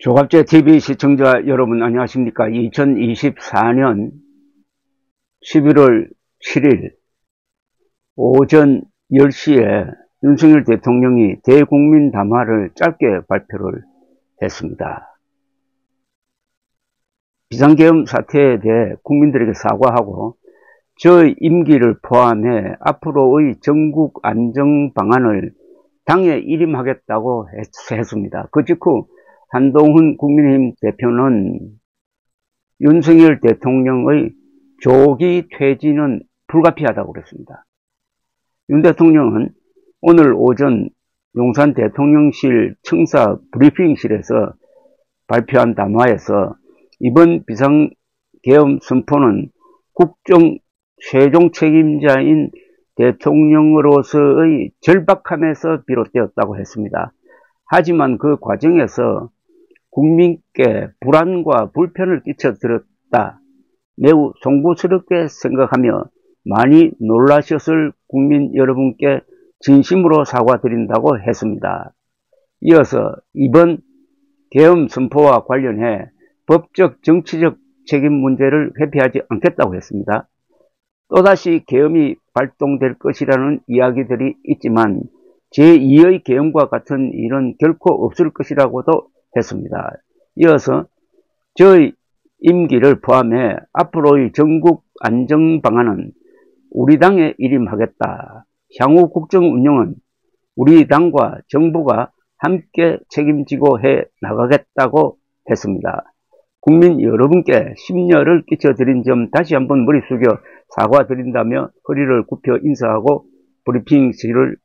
조갑제 TV 시청자 여러분 안녕하십니까? 2024년 11월 7일 오전 10시에 윤석열 대통령이 대국민 담화를 짧게 발표를 했습니다. 비상계엄 사태에 대해 국민들에게 사과하고 저 임기를 포함해 앞으로의 전국 안정 방안을 당에 일임하겠다고 했습니다. 그 직후 한동훈 국민의힘 대표는 윤석열 대통령의 조기 퇴진은 불가피하다고 그랬습니다. 윤 대통령은 오늘 오전 용산 대통령실 청사 브리핑실에서 발표한 담화에서 이번 비상계엄 선포는 국정 최종 책임자인 대통령으로서의 절박함에서 비롯되었다고 했습니다. 하지만 그 과정에서 국민께 불안과 불편을 끼쳐드렸다. 매우 송구스럽게 생각하며 많이 놀라셨을 국민 여러분께 진심으로 사과드린다고 했습니다. 이어서 이번 계엄 선포와 관련해 법적 정치적 책임 문제를 회피하지 않겠다고 했습니다. 또다시 계엄이 발동될 것이라는 이야기들이 있지만 제2의 계엄과 같은 일은 결코 없을 것이라고도 했습니다. 이어서 저의 임기를 포함해 앞으로의 전국 안정 방안은 우리 당에 일임하겠다. 향후 국정 운영은 우리 당과 정부가 함께 책임지고 해 나가겠다고 했습니다. 국민 여러분께 심려를 끼쳐드린 점 다시 한번 머리 숙여 사과드린다며 허리를 굽혀 인사하고 브리핑실을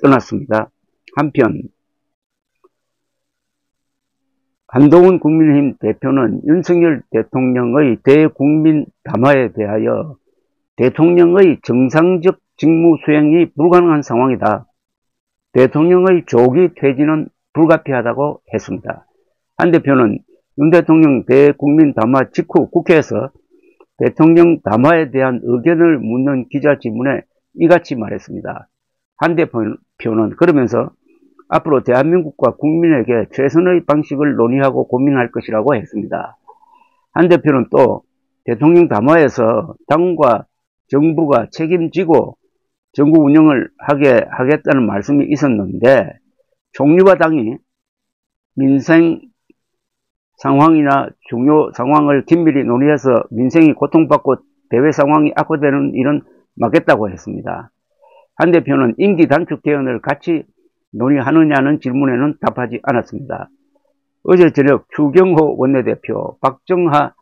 떠났습니다. 한편 한동훈 국민의힘 대표는 윤석열 대통령의 대국민 담화에 대하여 대통령의 정상적 직무 수행이 불가능한 상황이다. 대통령의 조기 퇴진은 불가피하다고 했습니다. 한 대표는 윤 대통령 대국민 담화 직후 국회에서 대통령 담화에 대한 의견을 묻는 기자 질문에 이같이 말했습니다. 한 대표는 그러면서 앞으로 대한민국과 국민에게 최선의 방식을 논의하고 고민할 것이라고 했습니다. 한 대표는 또 대통령 담화에서 당과 정부가 책임지고 전국 운영을 하겠다는 말씀이 있었는데 총리와 당이 민생 상황이나 중요 상황을 긴밀히 논의해서 민생이 고통받고 대외 상황이 악화되는 일은 막겠다고 했습니다. 한 대표는 임기 단축 개헌을 같이 논의하느냐는 질문에는 답하지 않았습니다. 어제 저녁 추경호 원내대표, 박정하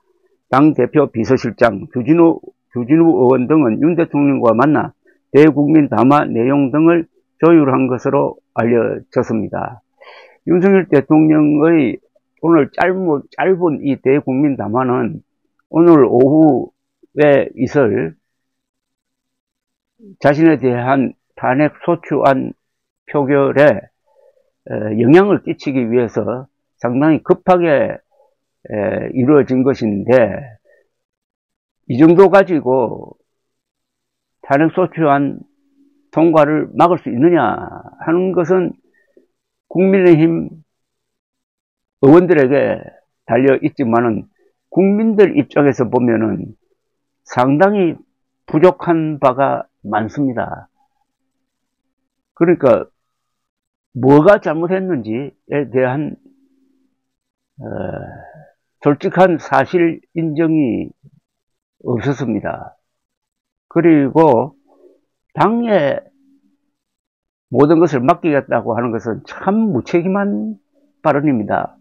당대표 비서실장, 주진우 의원 등은 윤 대통령과 만나 대국민 담화 내용 등을 조율한 것으로 알려졌습니다. 윤석열 대통령의 오늘 짧은 이 대국민 담화는 오늘 오후에 있을 자신에 대한 탄핵 소추안 표결에 영향을 끼치기 위해서 상당히 급하게 이루어진 것인데 이 정도 가지고 탄핵 소추안 통과를 막을 수 있느냐 하는 것은 국민의힘 의원들에게 달려 있지만은 국민들 입장에서 보면은 상당히 부족한 바가 많습니다. 그러니까 뭐가 잘못했는지에 대한 솔직한 사실 인정이 없었습니다. 그리고 당에 모든 것을 맡기겠다고 하는 것은 참 무책임한 발언입니다.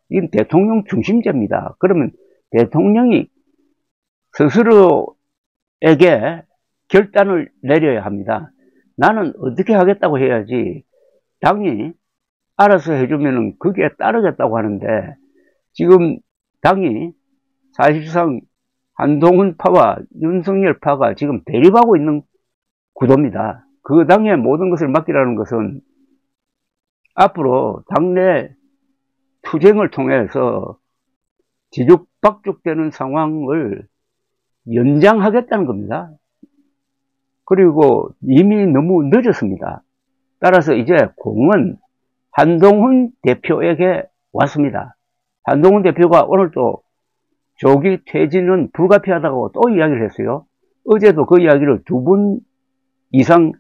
이건 대통령 중심제입니다. 그러면 대통령이 스스로에게 결단을 내려야 합니다. 나는 어떻게 하겠다고 해야지 당이 알아서 해주면 거기에 따르겠다고 하는데 지금 당이 사실상 한동훈 파와 윤석열 파가 지금 대립하고 있는 구도입니다. 그 당의 모든 것을 맡기라는 것은 앞으로 당내 투쟁을 통해서 뒤죽박죽되는 상황을 연장하겠다는 겁니다. 그리고 이미 너무 늦었습니다. 따라서 이제 공은 한동훈 대표에게 왔습니다. 한동훈 대표가 오늘 또 조기 퇴진은 불가피하다고 또 이야기를 했어요. 어제도 그 이야기를 2번 이상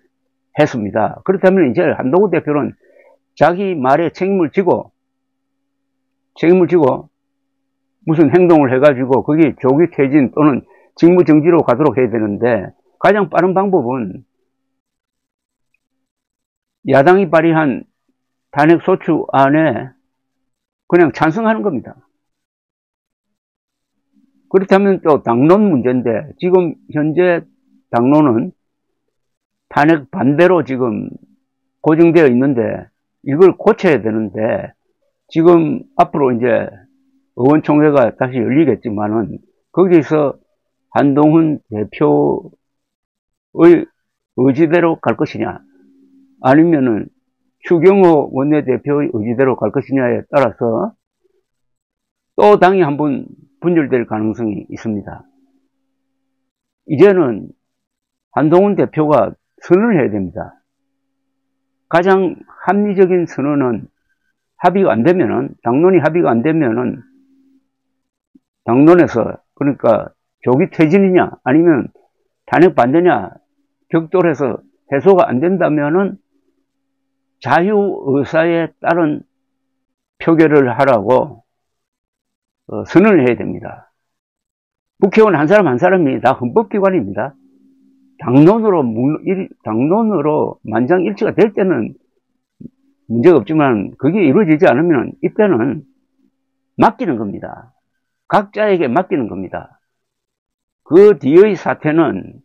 했습니다. 그렇다면 이제 한동훈 대표는 자기 말에 책임을 지고 무슨 행동을 해가지고 그게 조기 퇴진 또는 직무 정지로 가도록 해야 되는데, 가장 빠른 방법은 야당이 발의한 탄핵소추안에 그냥 찬성하는 겁니다. 그렇다면 또 당론 문제인데, 지금 현재 당론은 탄핵 반대로 지금 고정되어 있는데 이걸 고쳐야 되는데, 지금 앞으로 이제 의원총회가 다시 열리겠지만은 거기서 한동훈 대표의 의지대로 갈 것이냐, 아니면은 추경호 원내대표의 의지대로 갈 것이냐에 따라서 또 당이 한번 분열될 가능성이 있습니다. 이제는 한동훈 대표가 선언을 해야 됩니다. 가장 합리적인 선언은 합의가 안 되면은, 당론이 합의가 안 되면은 당론에서, 그러니까 조기 퇴진이냐 아니면 탄핵 반대냐 격돌해서 해소가 안 된다면은 자유의사에 따른 표결을 하라고 선언을 해야 됩니다. 국회의원 한 사람 한 사람이 다 헌법기관입니다. 당론으로 만장일치가 될 때는 문제가 없지만, 그게 이루어지지 않으면 이때는 맡기는 겁니다. 각자에게 맡기는 겁니다. 그 뒤의 사태는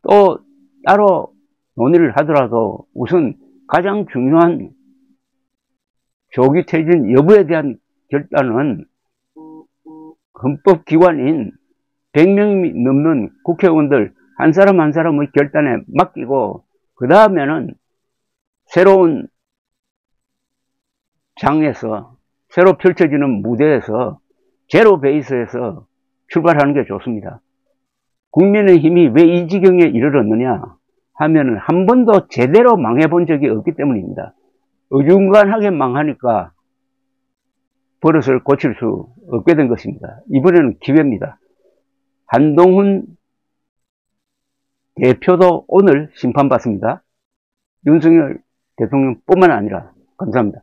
또 따로 논의를 하더라도 우선 가장 중요한 조기 퇴진 여부에 대한 결단은 헌법기관인 100명이 넘는 국회의원들 한 사람 한 사람의 결단에 맡기고, 그 다음에는 새로운 장에서, 새로 펼쳐지는 무대에서 제로 베이스에서 출발하는 게 좋습니다. 국민의힘이 왜 이 지경에 이르렀느냐 하면은 한 번도 제대로 망해본 적이 없기 때문입니다. 어중간하게 망하니까 버릇을 고칠 수 없게 된 것입니다. 이번에는 기회입니다. 한동훈 대표도 오늘 심판받습니다. 윤석열 대통령뿐만 아니라. 감사합니다.